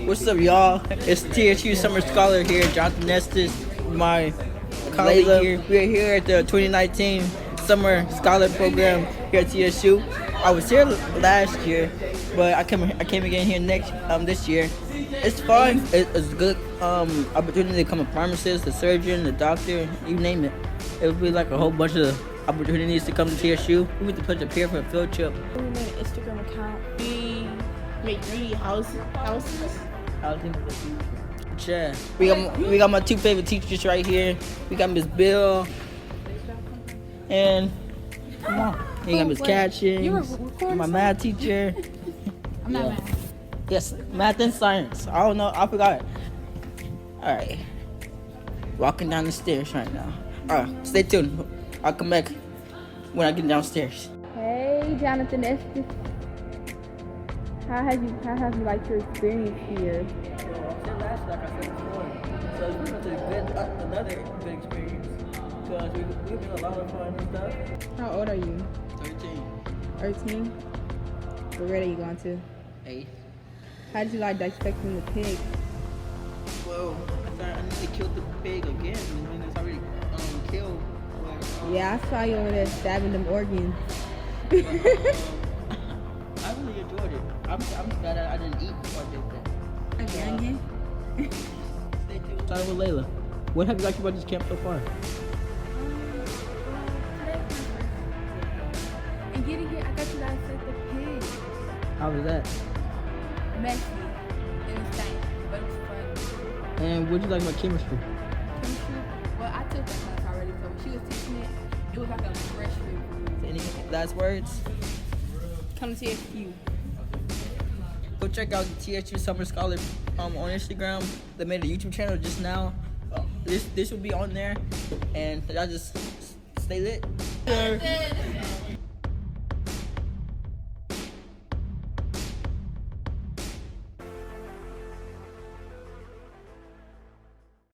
What's up, y'all? It's TSU Summer Scholar here. Jonathan Estes, my colleague here. We're here at the 2019 Summer Scholar Program here at TSU. I was here last year, but I came again here this year. It's fun. It's a good opportunity to become a pharmacist, a surgeon, a doctor, you name it. It would be like a whole bunch of opportunities to come to TSU. We went to put up here for a field trip. We made an Instagram account. We make 3D houses. Housing for the future. Yeah. We got my two favorite teachers right here. We got Miss Bill and come on. We got Miss Catchings, my math teacher. I'm not mad. Yes, math and science. I don't know. I forgot. All right. Walking down the stairs right now. All right. Stay tuned. I'll come back when I get downstairs. Hey, Jonathan Estes. How have you liked your experience here? So it's another good experience because we've been a lot of fun and stuff. How old are you? 13. 13? What grade are you going to? 8. How did you like dissecting the pig? Well, I need to kill the pig again when it's already killed. Yeah, I saw you over there stabbing them organs. I really enjoyed it. I'm glad I didn't eat before I did that. Again? Stay tuned. Starting with Layla. What have you liked about this camp so far? And getting here, I got to dissect the pig. How was that? Messy and insane, but it's fun. And what did you like about chemistry? Chemistry? Well, I took that class already, so when she was teaching it, it was like a freshman. Any last words? Come to TSU. Go check out the TSU Summer Scholar on Instagram. They made a YouTube channel just now. This will be on there, and y'all just stay lit.